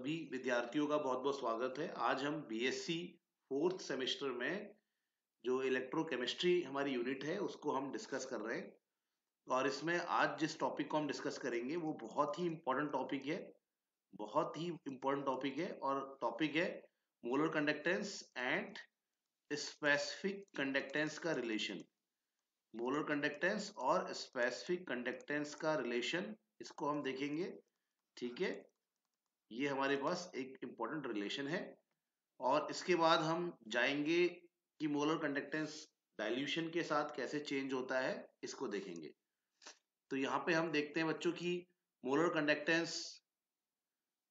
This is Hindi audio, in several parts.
सभी विद्यार्थियों का बहुत बहुत स्वागत है। आज हम बीएससी फोर्थ सेमेस्टर में जो इलेक्ट्रोकेमिस्ट्री हमारी यूनिट है उसको हम डिस्कस कर रहे हैं। और इसमें आज जिस टॉपिक को हम डिस्कस करेंगे वो बहुत ही इम्पोर्टेंट टॉपिक है, बहुत ही इम्पोर्टेंट टॉपिक है। और टॉपिक है molar conductance and specific conductance का रिलेशन। मोलर कंडक्टेंस और स्पेसिफिक कंडक्टेंस का रिलेशन, इसको हम देखेंगे। ठीक है, ये हमारे पास एक इम्पोर्टेंट रिलेशन है। और इसके बाद हम जाएंगे कि मोलर कंडक्टेंस डाइल्यूशन के साथ कैसे चेंज होता है, इसको देखेंगे। तो यहाँ पे हम देखते हैं बच्चों की मोलर कंडक्टेंस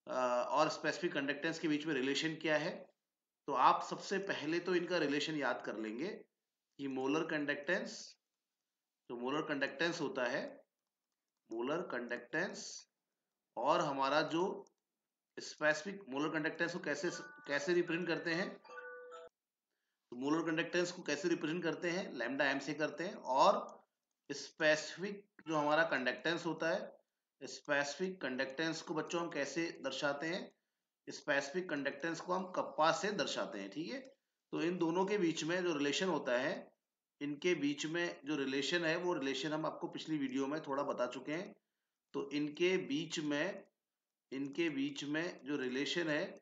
और स्पेसिफिक कंडक्टेंस के बीच में रिलेशन क्या है। तो आप सबसे पहले तो इनका रिलेशन याद कर लेंगे कि मोलर कंडक्टेंस, जो मोलर कंडक्टेंस होता है, मोलर कंडक्टेंस और हमारा जो स्पेसिफिक मोलर कंडक्टेंस को कैसे कैसे रिप्रेजेंट करते हैं। तो मोलर कंडक्टेंस को कैसे रिप्रेजेंट करते हैं, लैम्डा एम से करते हैं। और स्पेसिफिक जो हमारा कंडक्टेंस होता है, स्पेसिफिक कंडक्टेंस को बच्चों हम कैसे दर्शाते हैं, स्पेसिफिक कंडक्टेंस को हम कप्पा से दर्शाते हैं। ठीक है, तो इन दोनों के बीच में जो रिलेशन होता है, इनके बीच में जो रिलेशन है वो रिलेशन हम आपको पिछली वीडियो में थोड़ा बता चुके हैं। तो इनके बीच में जो रिलेशन है,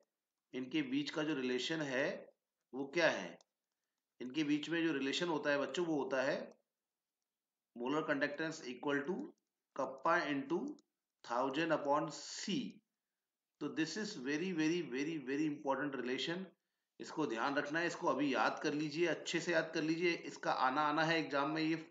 इनके बीच का जो रिलेशन है वो क्या है। इनके बीच में जो रिलेशन होता है बच्चों वो होता है molar conductance equal to kappa into 1000 upon C. तो this is very very very very important relation, इसको ध्यान रखना है। इसको अभी याद कर लीजिए, अच्छे से याद कर लीजिए। इसका आना आना है एग्जाम में।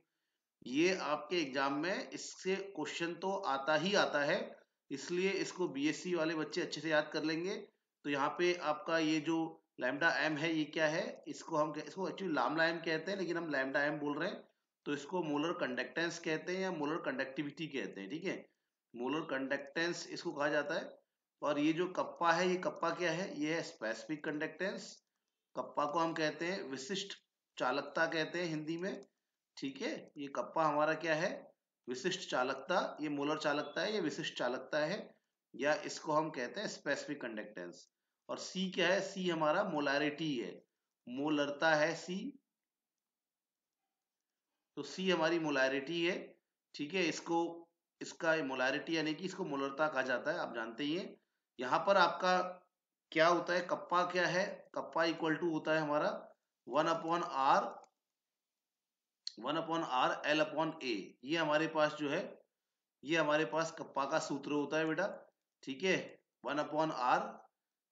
ये आपके एग्जाम में इससे क्वेश्चन तो आता ही आता है, इसलिए इसको बीएससी वाले बच्चे अच्छे से याद कर लेंगे। तो यहाँ पे आपका ये जो लैम्डा एम है ये क्या है, इसको एक्चुअली लामला एम कहते हैं, लेकिन हम लैम्डा एम बोल रहे हैं। तो इसको मोलर कंडक्टेंस कहते हैं या मोलर कंडक्टिविटी कहते हैं। ठीक है, मोलर कंडक्टेंस इसको कहा जाता है। और ये जो कप्पा है, ये कप्पा क्या है, ये है स्पेसिफिक कंडक्टेंस। कप्पा को हम कहते हैं विशिष्ट चालकता कहते हैं हिंदी में। ठीक है, ये कप्पा हमारा क्या है, विशिष्ट चालकता। ये मोलर चालकता है, ये विशिष्ट चालकता है, या इसको हम कहते हैं स्पेसिफिक कंडक्टेंस। और सी क्या है, सी हमारा मोलारिटी है, मोलरता है सी। तो सी हमारी मोलारिटी है। ठीक है, इसको इसका मोलारिटी यानी कि इसको मोलरता कहा जाता है, आप जानते ही हैं। यहाँ पर आपका क्या होता है, कप्पा क्या है, कप्पा इक्वल टू होता है हमारा 1/r एल अपॉन ए। ये हमारे पास जो है, ये हमारे पास कप्पा का सूत्र होता है बेटा। ठीक है, 1/r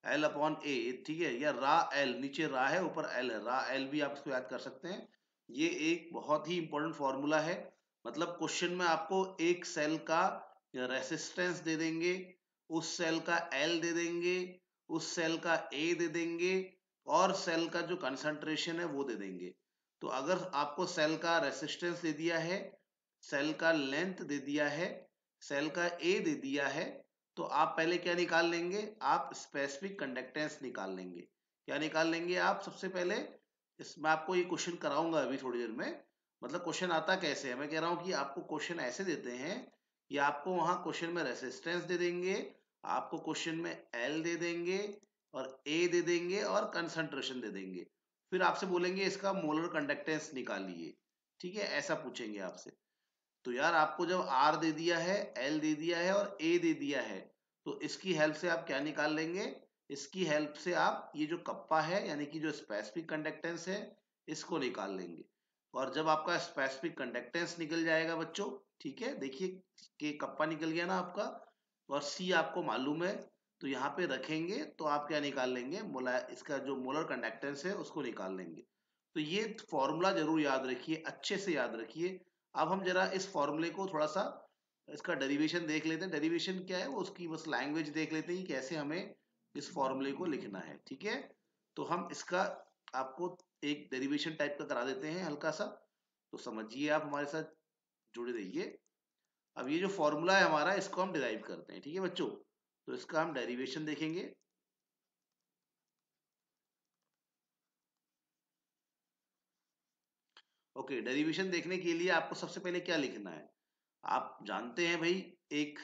एल अपॉन ए। ठीक है, या रा एल, नीचे रा है ऊपर एल है, रा एल भी आप इसको याद कर सकते हैं। ये एक बहुत ही इंपॉर्टेंट फॉर्मूला है। मतलब क्वेश्चन में आपको एक सेल का रेसिस्टेंस दे देंगे, उस सेल का एल दे देंगे, उस सेल का ए दे देंगे, और सेल का जो कंसंट्रेशन है वो दे देंगे। तो अगर आपको सेल का रेसिस्टेंस दे दिया है, सेल का लेंथ दे दिया है, सेल का ए दे दिया है, तो आप पहले क्या निकाल लेंगे, आप स्पेसिफिक कंडक्टेंस निकाल लेंगे। क्या निकाल लेंगे आप सबसे पहले, इसमें आपको ये क्वेश्चन कराऊंगा अभी थोड़ी देर में। मतलब क्वेश्चन आता कैसे है, मैं कह रहा हूं कि आपको क्वेश्चन ऐसे देते हैं कि आपको वहां क्वेश्चन में रेसिस्टेंस दे देंगे, आपको क्वेश्चन में एल दे देंगे और ए दे देंगे और कंसंट्रेशन दे देंगे। फिर आपसे बोलेंगे इसका मोलर कंडक्टेंस निकालिए। ठीक है, ऐसा पूछेंगे आपसे। तो यार आपको जब R दे दिया है, L दे दिया है और A दे दिया है, तो इसकी हेल्प से आप क्या निकाल लेंगे, इसकी हेल्प से आप ये जो कप्पा है यानी कि जो स्पेसिफिक कंडक्टेंस है इसको निकाल लेंगे। और जब आपका स्पेसिफिक कंडक्टेंस निकल जाएगा बच्चों, ठीक है, देखिए कि कप्पा निकल गया ना आपका, और C आपको मालूम है, तो यहाँ पे रखेंगे तो आप क्या निकाल लेंगे, इसका जो मोलर कंडक्टेंस है उसको निकाल लेंगे। तो ये फॉर्मूला जरूर याद रखिए, अच्छे से याद रखिए। अब हम जरा इस फॉर्मूले को थोड़ा सा इसका डेरिवेशन देख लेते हैं। डेरिवेशन क्या है वो, उसकी बस लैंग्वेज देख लेते हैं कि कैसे हमें इस फॉर्मूले को लिखना है। ठीक है, तो हम इसका आपको एक डेरिवेशन टाइप का करा देते हैं हल्का सा, तो समझिए, आप हमारे साथ जुड़े रहिए। अब ये जो फॉर्मूला है हमारा, इसको हम डिराइव करते हैं। ठीक है बच्चों, तो इसका हम डेरिवेशन देखेंगे। ओके, डेरिवेशन देखने के लिए आपको सबसे पहले क्या लिखना है, आप जानते हैं भाई, एक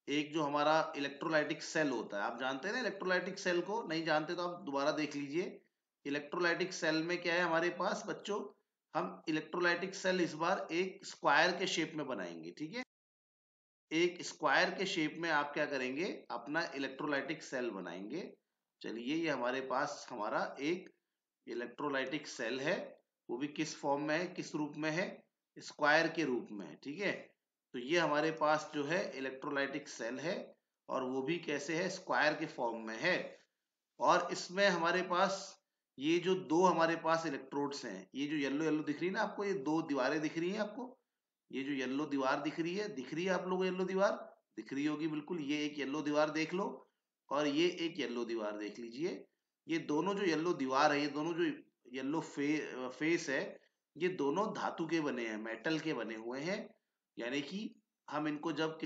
एक जो हमारा इलेक्ट्रोलाइटिक सेल होता है, आप जानते हैं ना इलेक्ट्रोलाइटिक सेल को, नहीं जानते तो आप दोबारा देख लीजिए। इलेक्ट्रोलाइटिक सेल में क्या है हमारे पास बच्चों, हम इलेक्ट्रोलाइटिक सेल इस बार एक स्क्वायर के शेप में बनाएंगे, ठीक है। एक स्क्वायर के शेप में आप क्या करेंगे, अपना इलेक्ट्रोलाइटिक सेल बनाएंगे। चलिए ये हमारे पास हमारा एक इलेक्ट्रोलाइटिक सेल है, वो भी किस फॉर्म में है, किस रूप में है, स्क्वायर के रूप में है, ठीक है। तो ये हमारे पास जो है इलेक्ट्रोलाइटिक सेल है, और वो भी कैसे है, स्क्वायर के फॉर्म में है। और इसमें हमारे पास ये जो दो हमारे पास इलेक्ट्रोड्स हैं, ये जो येलो येलो दिख रही है ना आपको, ये दो दीवारें दिख रही हैं आपको, ये जो येलो दीवार दिख रही है आप लोगों को, येलो दीवार दिख रही होगी बिल्कुल, ये एक येलो दीवार देख लो, और ये एक येलो दीवार देख लीजिए। ये दोनों जो येलो दीवार है, ये दोनों जो येलो फेस है, ये दोनों धातु के बने हैं, मेटल के बने हुए हैं। यानी कि हम इनको जब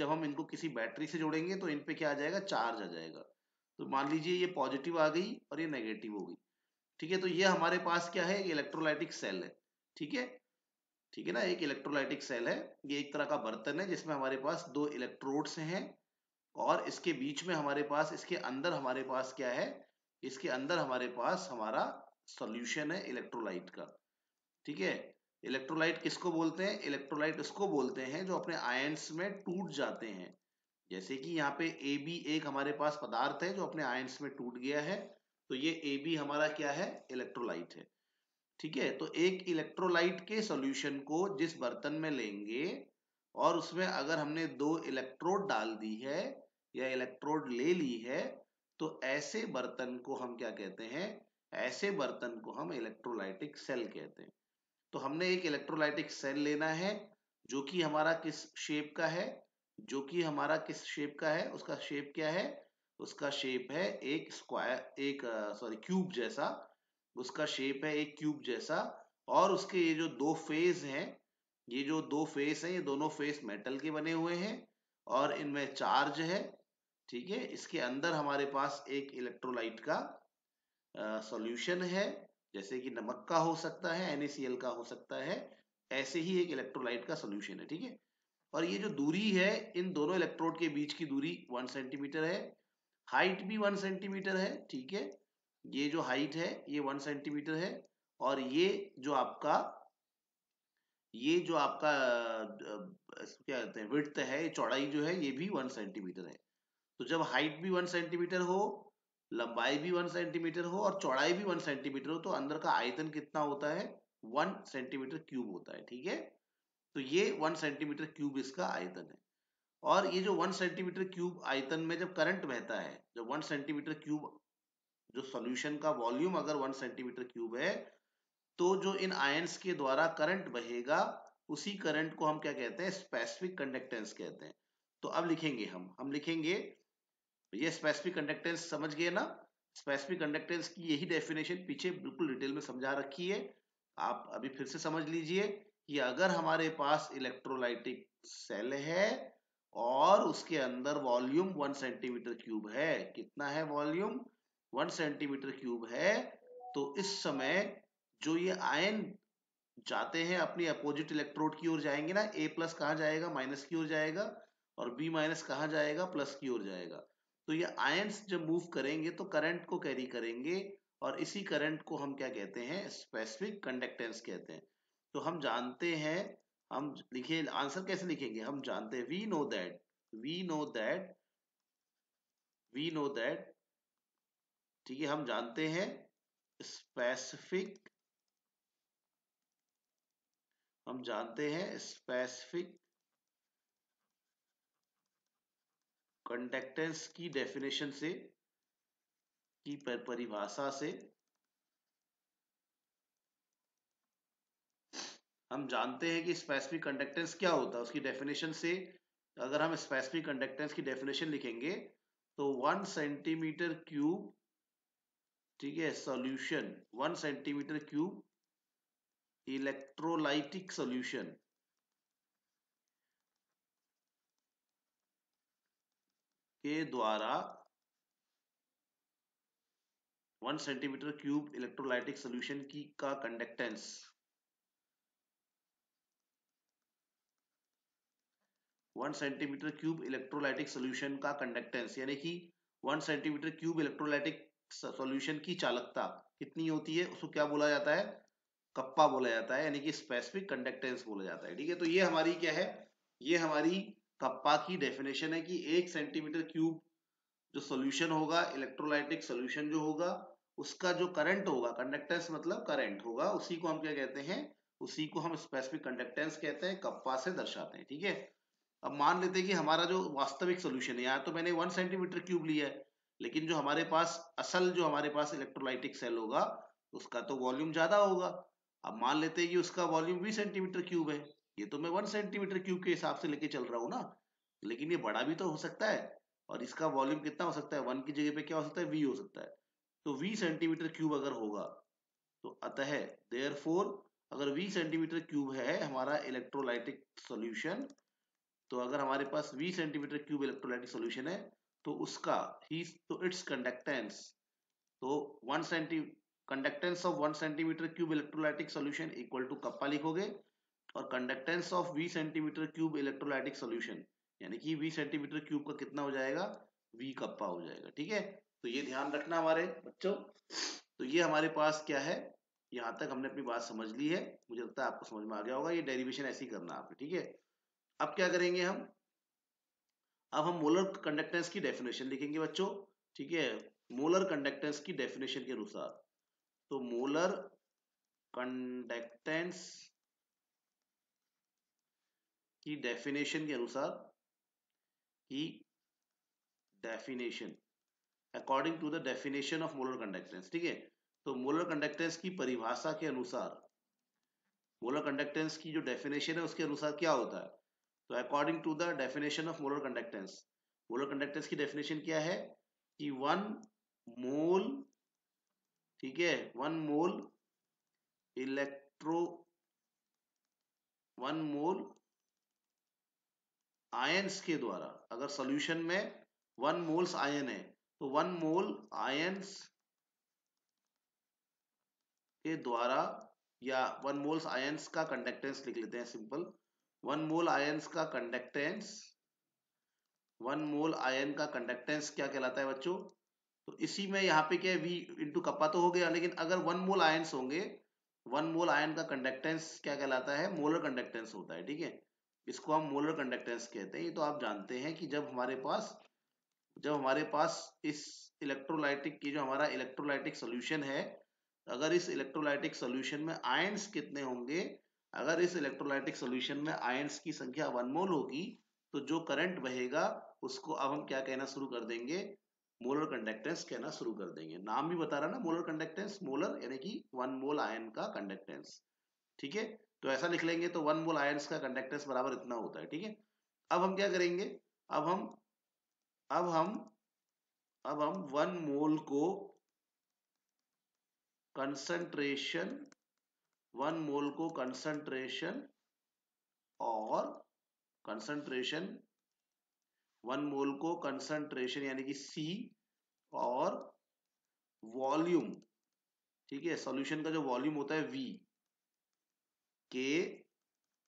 हम इनको किसी बैटरी से जोड़ेंगे तो इन पे क्या आ जाएगा, चार्ज आ जाएगा। तो मान लीजिए ये पॉजिटिव आ गई और ये नेगेटिव हो गई, ठीक है। तो ये हमारे पास क्या है, इलेक्ट्रोलाइटिक सेल है, ठीक है। ठीक है ना, एक इलेक्ट्रोलाइटिक सेल है, ये एक तरह का बर्तन है जिसमें हमारे पास दो इलेक्ट्रोड्स हैं, और इसके बीच में हमारे पास, इसके अंदर हमारे पास क्या है, इसके अंदर हमारे पास हमारा सॉल्यूशन है इलेक्ट्रोलाइट का, ठीक है। इलेक्ट्रोलाइट किसको बोलते हैं, इलेक्ट्रोलाइट उसको बोलते हैं जो अपने आयंस में टूट जाते हैं। जैसे कि यहाँ पे AB एक हमारे पास पदार्थ है जो अपने आयंस में टूट गया है, तो ये AB हमारा क्या है, इलेक्ट्रोलाइट है, ठीक है। तो एक इलेक्ट्रोलाइट के सॉल्यूशन को जिस बर्तन में लेंगे, और उसमें अगर हमने दो इलेक्ट्रोड डाल दी है या इलेक्ट्रोड ले ली है, तो ऐसे बर्तन को हम क्या कहते हैं, ऐसे बर्तन को हम इलेक्ट्रोलाइटिक सेल कहते हैं। तो हमने एक इलेक्ट्रोलाइटिक सेल लेना है जो कि हमारा किस शेप का है, जो कि हमारा किस शेप का है, उसका शेप क्या है, उसका शेप है एक स्क्वायर, एक सॉरी क्यूब जैसा, उसका शेप है एक क्यूब जैसा। और उसके ये जो दो फेस हैं, ये जो दो फेस हैं, ये दोनों फेस मेटल के बने हुए हैं, और इनमें चार्ज है, ठीक है। इसके अंदर हमारे पास एक इलेक्ट्रोलाइट का सॉल्यूशन है, जैसे कि नमक का हो सकता है, NaCl का हो सकता है, ऐसे ही एक इलेक्ट्रोलाइट का सॉल्यूशन है, ठीक है। और ये जो दूरी है इन दोनों इलेक्ट्रोड के बीच की दूरी 1 सेंटीमीटर है, हाइट भी 1 सेंटीमीटर है, ठीक है। ये जो हाइट है ये 1 सेंटीमीटर है, और ये जो आपका क्या कहते हैं, विड्थ है, चौड़ाई जो है ये भी 1 सेंटीमीटर है। तो जब हाइट भी 1 सेंटीमीटर हो, लंबाई भी 1 सेंटीमीटर हो, और चौड़ाई भी 1 सेंटीमीटर हो, तो अंदर का आयतन कितना होता है, 1 सेंटीमीटर क्यूब होता है, ठीक है। तो ये 1 सेंटीमीटर क्यूब इसका आयतन है। और ये जो 1 सेंटीमीटर क्यूब आयतन में जब करंट बहता है, जब 1 सेंटीमीटर क्यूब जो सॉल्यूशन का वॉल्यूम अगर 1 सेंटीमीटर क्यूब है, तो जो इन आयंस के द्वारा करंट बहेगा, उसी करंट को हम क्या कहते हैं, स्पेसिफिक कंडक्टेंस कहते हैं। तो अब लिखेंगे हम लिखेंगे, ये स्पेसिफिक कंडक्टेंस समझ गए ना। स्पेसिफिक कंडक्टेंस की यही डेफिनेशन पीछे बिल्कुल डिटेल में समझा रखी है, आप अभी फिर से समझ लीजिए कि अगर हमारे पास इलेक्ट्रोलाइटिक सेल है और उसके अंदर वॉल्यूम 1 सेंटीमीटर क्यूब है, कितना है वॉल्यूम, 1 सेंटीमीटर क्यूब है, तो इस समय जो ये आयन जाते हैं अपनी अपोजिट इलेक्ट्रोड की ओर जाएंगे ना, A+ कहाँ जाएगा, माइनस की ओर जाएगा, और B- कहाँ जाएगा, प्लस की ओर जाएगा। तो ये आयंस जब मूव करेंगे तो करंट को कैरी करेंगे, और इसी करंट को हम क्या कहते हैं, स्पेसिफिक कंडक्टेंस कहते हैं। तो हम जानते हैं, हम लिखे आंसर कैसे लिखेंगे, हम जानते हैं, वी नो दैट, ठीक है, हम जानते हैं स्पेसिफिक, हम जानते हैं स्पेसिफिक कंडक्टेंस की डेफिनेशन से, की परिभाषा से हम जानते हैं कि स्पेसिफिक कंडक्टेंस क्या होता है, उसकी डेफिनेशन से अगर हम स्पेसिफिक कंडक्टेंस की डेफिनेशन लिखेंगे, तो 1 सेंटीमीटर क्यूब, ठीक है, solution, 1 centimetre cube electrolytic solution के द्वारा, 1 सेंटीमीटर क्यूब इलेक्ट्रोलाइटिक सॉल्यूशन की का conductance 1 centimetre cube electrolytic solution का कंडक्टेंस, यानी कि 1 सेंटीमीटर क्यूब इलेक्ट्रोलाइटिक सोल्यूशन की चालकता कितनी होती है, उसको क्या बोला जाता है, कप्पा बोला जाता है, यानी कि स्पेसिफिक कंडक्टेंस बोला जाता है। ठीक है, तो ये हमारी क्या है, ये हमारी कप्पा की डेफिनेशन है कि 1 सेंटीमीटर क्यूब जो सोल्यूशन होगा, इलेक्ट्रोलाइटिक सोल्यूशन जो होगा, उसका जो करंट होगा, कंडक्टेंस मतलब करंट होगा, उसी को हम क्या कहते हैं, उसी को हम स्पेसिफिक कंडक्टेंस कहते हैं, कप्पा से दर्शाते हैं। ठीक है, अब मान लेते हैं कि हमारा जो वास्तविक सोल्यूशन है, यहाँ तो मैंने 1 सेंटीमीटर क्यूब लिया है, लेकिन जो हमारे पास असल जो हमारे पास इलेक्ट्रोलाइटिक सेल होगा, उसका तो वॉल्यूम ज्यादा होगा। अब मान लेते हैं कि उसका वॉल्यूम 20 सेंटीमीटर क्यूब है, ये तो मैं 1 सेंटीमीटर क्यूब के हिसाब से लेके चल रहा हूँ ना, लेकिन ये बड़ा भी तो हो सकता है, और इसका वॉल्यूम कितना हो सकता है, 1 की जगह पे क्या हो सकता है, v हो सकता है। तो v सेंटीमीटर क्यूब अगर होगा, तो अतः देयरफॉर अगर v सेंटीमीटर क्यूब है हमारा इलेक्ट्रोलाइटिक सॉल्यूशन, तो अगर हमारे पास 20 सेंटीमीटर क्यूब इलेक्ट्रोलाइटिक सॉल्यूशन है, तो उसका ही तो इट्स कंडक्टेंस, तो 1 centi conductance of 1 centimetre cube electrolytic solution equal to kappa लिखोगे, और conductance of 20 centimetre cube electrolytic solution यानी कि 20 सेंटीमीटर क्यूब का कितना हो जाएगा, v कप्पा हो जाएगा। ठीक है, तो ये ध्यान रखना हमारे बच्चों। तो ये हमारे पास क्या है, यहाँ तक हमने अपनी बात समझ ली है, मुझे लगता है आपको समझ में आ गया होगा, ये डेरिवेशन ऐसे ही करना आपने। ठीक है, अब क्या करेंगे हम, अब हम मोलर कंडक्टेंस की डेफिनेशन लिखेंगे बच्चों। ठीक है, मोलर कंडक्टेंस की डेफिनेशन के अनुसार, तो मोलर कंडक्टेंस की डेफिनेशन के अनुसार, की definition according to the definition of molar conductance. ठीक है, तो मोलर कंडक्टेंस की परिभाषा के अनुसार, मोलर कंडक्टेंस की जो डेफिनेशन है उसके अनुसार क्या होता है, तो according to the definition of molar conductance, molar conductance की डेफिनेशन क्या है कि 1 मोल, ठीक है, 1 मोल इलेक्ट्रो 1 मोल आयंस के द्वारा, अगर सॉल्यूशन में 1 मोल्स आयन है, तो 1 मोल आयंस के द्वारा, या 1 मोल्स आयंस का कंडक्टेंस लिख लेते हैं सिंपल, 1 मोल आयंस का कंडक्टेंस, 1 मोल आयन का कंडक्टेंस क्या कहलाता है बच्चों, तो इसी में यहाँ पे क्या है, v इंटू कप्पा तो हो गया, लेकिन अगर 1 मोल आयंस होंगे, 1 मोल आयन का कंडक्टेंस क्या कहलाता है, मोलर कंडक्टेंस होता है। ठीक है, इसको हम मोलर कंडक्टेंस कहते हैं। ये तो आप जानते हैं कि जब हमारे पास इस इलेक्ट्रोलाइटिक की जो हमारा इलेक्ट्रोलाइटिक सोल्यूशन है, अगर इस इलेक्ट्रोलाइटिक सोल्यूशन में आयंस कितने होंगे, अगर इस इलेक्ट्रोलाइटिक सोल्यूशन में आयंस की संख्या 1 मोल होगी, तो जो करंट बहेगा उसको अब हम क्या कहना शुरू कर देंगे, मोलर कंडक्टेंस कहना शुरू कर देंगे। नाम भी बता रहा ना, मोलर कंडक्टेंस, मोलर यानी कि 1 मोल आयन का कंडक्टेंस। ठीक है, तो ऐसा लिख लेंगे, तो 1 मोल आयंस का कंडक्टेंस बराबर इतना होता है। ठीक है, अब हम क्या करेंगे, अब हम अब हम अब हम 1 मोल को कंसंट्रेशन, 1 मोल को कंसंट्रेशन और कंसंट्रेशन 1 मोल को कंसंट्रेशन यानी कि C और वॉल्यूम, ठीक है, सॉल्यूशन का जो वॉल्यूम होता है V के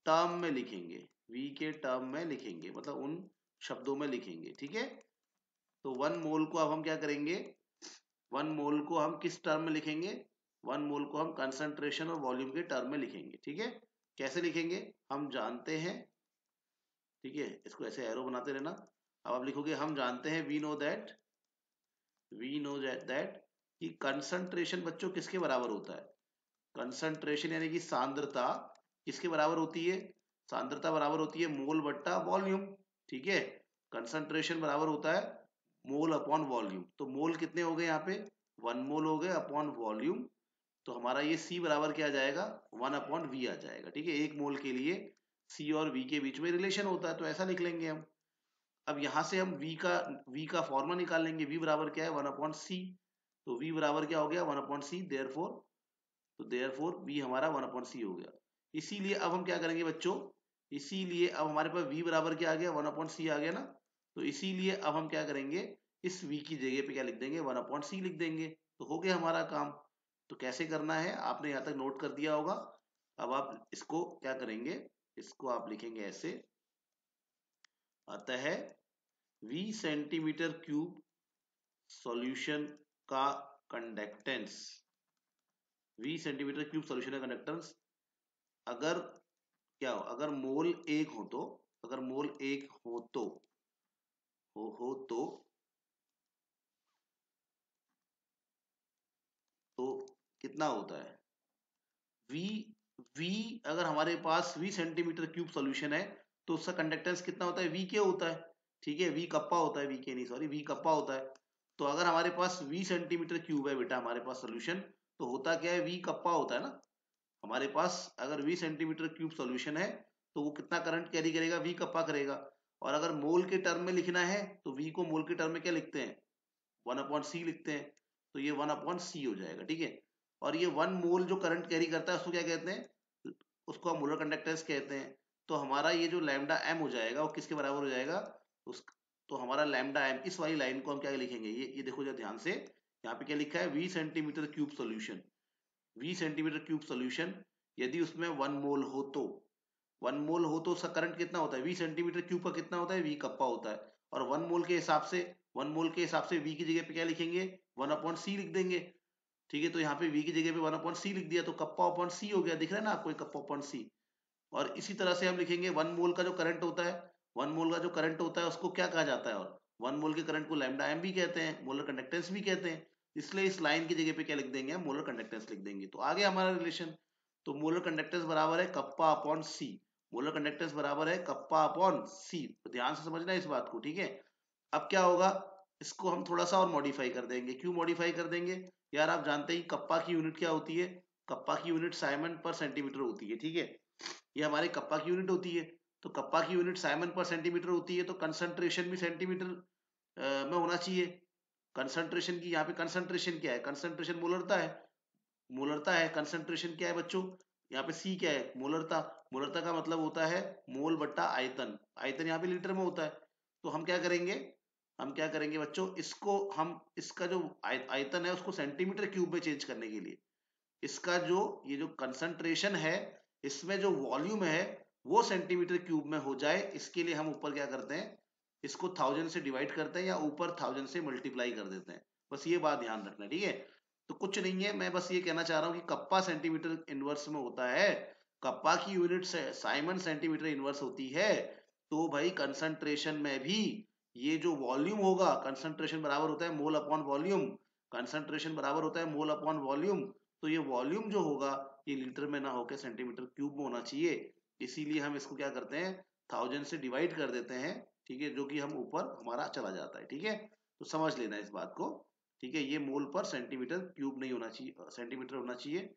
टर्म में लिखेंगे, V के टर्म में लिखेंगे, मतलब उन शब्दों में लिखेंगे। ठीक है, तो 1 मोल को अब हम क्या करेंगे, 1 मोल को हम किस टर्म में लिखेंगे, 1 मोल को हम कंसंट्रेशन और वॉल्यूम के टर्म में लिखेंगे। ठीक है, कैसे लिखेंगे हम जानते हैं, ठीक है, इसको ऐसे एरो बनाते रहना। अब आप लिखोगे हम जानते हैं, वी नो दैट कि कंसंट्रेशन बच्चों किसके बराबर होता है, कंसंट्रेशन यानी कि सांद्रता किसके बराबर होती है, सांद्रता बराबर होती है मोल बट्टा वॉल्यूम। ठीक है, कंसंट्रेशन बराबर होता है मोल अपॉन वॉल्यूम, तो मोल कितने हो गए यहाँ पे, 1 मोल हो गए अपॉन वॉल्यूम, तो हमारा ये C बराबर क्या आ जाएगा, 1 अपॉन V आ जाएगा। ठीक है, 1 मोल के लिए C और V के बीच में रिलेशन होता है, तो ऐसा लिख लेंगे हम। अब यहाँ से हम V का फॉर्मूला निकाल लेंगे, V बराबर क्या है, 1 अपॉन C, तो V बराबर क्या हो गया, 1 अपॉन C, देयरफॉर V हमारा 1 अपॉन C हो गया। इसीलिए अब हम क्या करेंगे बच्चों, इसीलिए अब हमारे पास V बराबर क्या आ गया, 1 अपॉन C आ गया ना, तो इसीलिए अब हम क्या करेंगे, इस V की जगह पे क्या लिख देंगे, 1 अपॉन C लिख देंगे, तो हो गया हमारा काम। तो कैसे करना है आपने यहाँ तक नोट कर दिया होगा। अब आप इसको क्या करेंगे, इसको आप लिखेंगे ऐसे, आता है V सेंटीमीटर क्यूब सॉल्यूशन का conductance, V centimetre cube solution का कंडक्टेंस अगर क्या हो, अगर मोल एक हो तो, अगर मोल एक हो तो हो तो कितना होता है V, V अगर हमारे पास V सेंटीमीटर क्यूब सॉल्यूशन है तो उसका कंडक्टेंस कितना होता है, V के होता है, ठीक है, V कप्पा होता है, V के नहीं सॉरी, V कप्पा होता है। तो अगर हमारे पास V सेंटीमीटर क्यूब है बेटा हमारे पास सॉल्यूशन, तो होता क्या है, V कप्पा होता है ना हमारे पास। अगर V सेंटीमीटर क्यूब सॉल्यूशन है तो वो कितना करंट कैरी करेगा, V कप्पा करेगा। और अगर मोल के टर्म में लिखना है तो V को मोल के टर्म में क्या लिखते हैं, 1/c लिखते हैं, तो ये 1/c हो जाएगा, ठीक है। और ये 1 मोल जो करंट कैरी करता है उसको क्या कहते हैं, उसको हम मोलर कंडक्टेंस कहते हैं। तो हमारा ये जो लैम्डा एम हो जाएगा वो किसके बराबर हो जाएगा, उस तो हमारा लैम्डा एम, इस वाली लाइन को हम क्या लिखेंगे, ये देखो जरा ध्यान से, यहाँ पे क्या लिखा है, V centimetre cube solution, V centimetre cube solution यदि उसमें 1 मोल हो तो, 1 मोल हो तो उसका करंट कितना होता है, V सेंटीमीटर क्यूब का कितना होता है, V कप्पा होता है। और 1 मोल के हिसाब से, 1 मोल के हिसाब से V की जगह पे क्या लिखेंगे, 1/c लिख देंगे, ठीक है। तो यहाँ पे V की जगह पे 1/c लिख दिया तो कप्पा अपॉन c हो गया, दिख रहा है ना आपको, कप्पा अपॉन c। और इसी तरह से हम लिखेंगे 1 मोल का जो करंट होता है, 1 मोल का जो करंट होता है उसको क्या कहा जाता है, और 1 मोल के करंट को लैम्डा एम भी कहते हैं, मोलर कंडक्टेंस भी कहते हैं। इसलिए इस लाइन की जगह पे क्या लिख देंगे, हम मोलर कंडक्टेंस लिख देंगे। तो आगे हमारा रिलेशन, तो मोलर कंडक्टेंस बराबर है कप्पा अपॉन सी, मोलर कंडक्टेंस बराबर है कप्पा अपॉन सी, ध्यान से समझना इस बात को, ठीक है। अब क्या होगा, इसको हम थोड़ा सा और मॉडिफाई कर देंगे। क्यों मॉडिफाई कर देंगे, यार आप जानते ही कप्पा की यूनिट क्या होती है, कप्पा की यूनिट साइमन पर सेंटीमीटर होती है, ठीक है। ये हमारे कप्पा की यूनिट होती है, तो कप्पा की यूनिट साइमन पर सेंटीमीटर होती है, तो कंसंट्रेशन भी सेंटीमीटर में होना चाहिए। कंसंट्रेशन की यहाँ पे कंसंट्रेशन क्या है, कंसंट्रेशन मोलरता है, मोलरता है। कंसंट्रेशन क्या है बच्चों, यहाँ पे सी क्या है, मोलरता। मोलरता का मतलब होता है मोल बट्टा आयतन, आयतन यहाँ पे लीटर में होता है। तो हम क्या करेंगे, हम क्या करेंगे बच्चों, इसको हम इसका जो आयतन है उसको सेंटीमीटर क्यूब में चेंज करने के लिए, इसका जो ये जो कंसंट्रेशन है इसमें जो वॉल्यूम है वो सेंटीमीटर क्यूब में हो जाए, इसके लिए हम ऊपर क्या करते हैं, इसको 1000 से डिवाइड करते हैं या ऊपर 1000 से मल्टीप्लाई कर देते हैं। बस ये बात ध्यान रखना, ठीक है। तो कुछ नहीं है, मैं बस ये कहना चाह रहा हूँ कि कप्पा सेंटीमीटर इनवर्स में होता है, कप्पा की यूनिट साइमन सेंटीमीटर इनवर्स होती है। तो भाई कंसंट्रेशन में भी ये जो वॉल्यूम होगा, कंसंट्रेशन बराबर होता है मोल अपॉन वॉल्यूम, कंसंट्रेशन बराबर होता है मोल अपॉन वॉल्यूम। तो ये वॉल्यूम जो होगा ये लीटर में ना होकर सेंटीमीटर क्यूब में होना चाहिए, इसीलिए हम इसको क्या करते हैं, 1000 से डिवाइड कर देते हैं, ठीक है, जो कि हम ऊपर हमारा चला जाता है, ठीक है। तो समझ लेना इस बात को, ठीक है। ये मोल पर सेंटीमीटर क्यूब नहीं होना चाहिए, सेंटीमीटर होना चाहिए,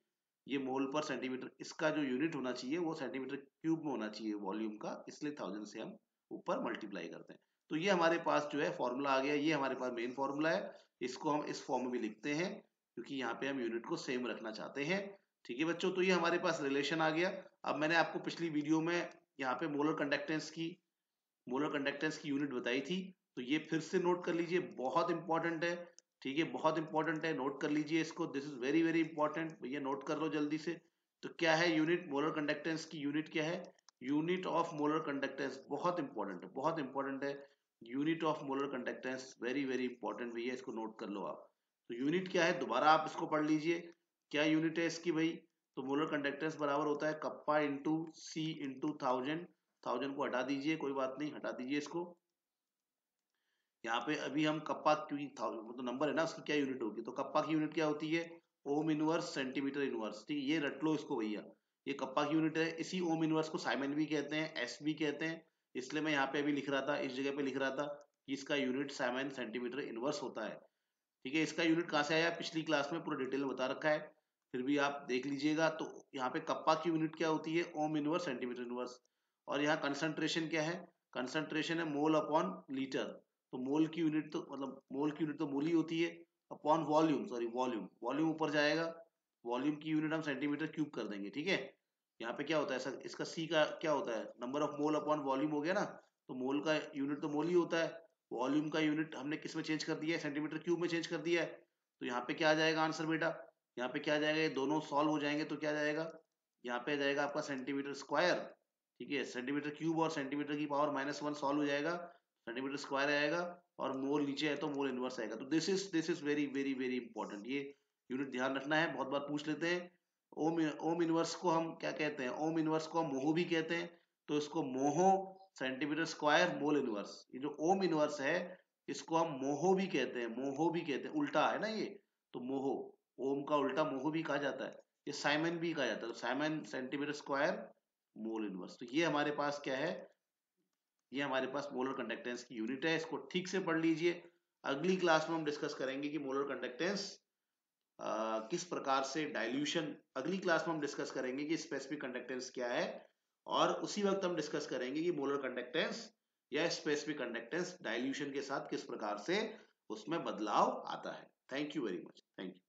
ये मोल पर सेंटीमीटर, इसका जो यूनिट होना चाहिए वो सेंटीमीटर क्यूब में होना चाहिए वॉल्यूम का, इसलिए 1000 से हम ऊपर मल्टीप्लाई करते हैं। तो ये हमारे पास जो है फॉर्मूला आ गया, ये हमारे पास मेन फॉर्मूला है, इसको हम इस फॉर्म में भी लिखते हैं क्योंकि यहाँ पे हम यूनिट को सेम रखना चाहते हैं, ठीक है बच्चों। तो ये हमारे पास रिलेशन आ गया। अब मैंने आपको पिछली वीडियो में यहाँ पे मोलर कंडक्टेंस की यूनिट बताई थी, तो ये फिर से नोट कर लीजिए, बहुत इंपॉर्टेंट है, ठीक है, बहुत इंपॉर्टेंट है, नोट कर लीजिए इसको, this is very very important, भैया नोट कर लो जल्दी से। तो क्या है यूनिट, मोलर कंडक्टेंस की यूनिट क्या है, यूनिट ऑफ मोलर कंडक्टेंस, बहुत इंपॉर्टेंट है, बहुत इंपॉर्टेंट है, unit of molar conductance very very important भैया, इसको नोट कर लो आप। तो यूनिट क्या है, दोबारा आप इसको पढ़ लीजिए, क्या यूनिट है इसकी भाई, तो मोलर कंडक्टेंस बराबर होता है कप्पा इंटू सी इंटू 1000, 1000 को हटा दीजिए, कोई बात नहीं, हटा दीजिए इसको। यहाँ पे अभी हम कप्पा, क्योंकि तो नंबर है ना उसकी क्या यूनिट होगी, तो कप्पा की यूनिट क्या होती है, ओम इनवर्स सेंटीमीटर इनवर्स, ठीक है, ये रट लो इसको भैया, ये कप्पा की यूनिट है। इसी ओम इनवर्स को साइमन भी कहते हैं, एस भी कहते हैं, इसलिए मैं यहाँ पे अभी लिख रहा था, इस जगह पे लिख रहा था कि इसका यूनिट साइमन सेंटीमीटर इनवर्स होता है, ठीक है। इसका यूनिट कहाँ से आया, पिछली क्लास में पूरा डिटेल में बता रखा है, फिर भी आप देख लीजिएगा। तो यहाँ पे कप्पा की यूनिट क्या होती है, ओम इनवर्स सेंटीमीटर इनवर्स। और यहाँ कंसंट्रेशन क्या है, कंसंट्रेशन है मोल अपॉन लीटर, तो मोल की यूनिट तो मतलब मोल की यूनिट तो मोल ही होती है, upon volume, sorry volume, volume ऊपर जाएगा, वॉल्यूम की यूनिट हम सेंटीमीटर क्यूब कर देंगे, ठीक है। यहाँ पे क्या होता है, इसका सी का क्या होता है, number of mole upon volume हो गया ना, तो मोल का यूनिट तो मोल ही होता है, वॉल्यूम का यूनिट हमने किस में चेंज कर दिया है, सेंटीमीटर क्यूब में चेंज कर दिया है। तो यहाँ पे क्या आ जाएगा आंसर बेटा, यहाँ पे क्या आ जाएगा, ये दोनों सॉल्व हो जाएंगे तो क्या आ जाएगा, यहाँ पे आ जाएगा आपका सेंटीमीटर स्क्वायर, ठीक है, सेंटीमीटर क्यूब और सेंटीमीटर की पावर -1 सॉल्व हो जाएगा, सेंटीमीटर स्क्वायर आएगा, और मोल नीचे है तो मोल इनवर्स आएगा। तो this is very very very important, ये यूनिट ध्यान रखना है, बहुत बार पूछ लेते हैं। ओम इनवर्स को हम क्या कहते हैं? ओम इनवर्स को हम मोहो भी कहते हैं, तो इसको मोहो सेंटीमीटर स्क्वायर मोल इनवर्स, ये जो ओम इनवर्स है इसको हम मोहो भी कहते हैं, मोहो भी कहते हैं, उल्टा है ना ये, तो मोहो, ओम का उल्टा मोहो भी कहा जाता है, ये साइमन भी कहा जाता है, तो Simon centimetre square mole inverse. तो ये हमारे पास क्या है, ये हमारे पास मोलर कंडक्टेंस की यूनिट है, इसको ठीक से पढ़ लीजिए। अगली क्लास में हम डिस्कस करेंगे कि मोलर कंडक्टेंस किस प्रकार से डाइल्यूशन, अगली क्लास में हम डिस्कस करेंगे कि स्पेसिफिक कंडक्टेंस क्या है, और उसी वक्त हम डिस्कस करेंगे कि मोलर कंडक्टेंस या स्पेसिफिक कंडक्टेंस डाइल्यूशन के साथ किस प्रकार से उसमें बदलाव आता है। Thank you very much, thank you.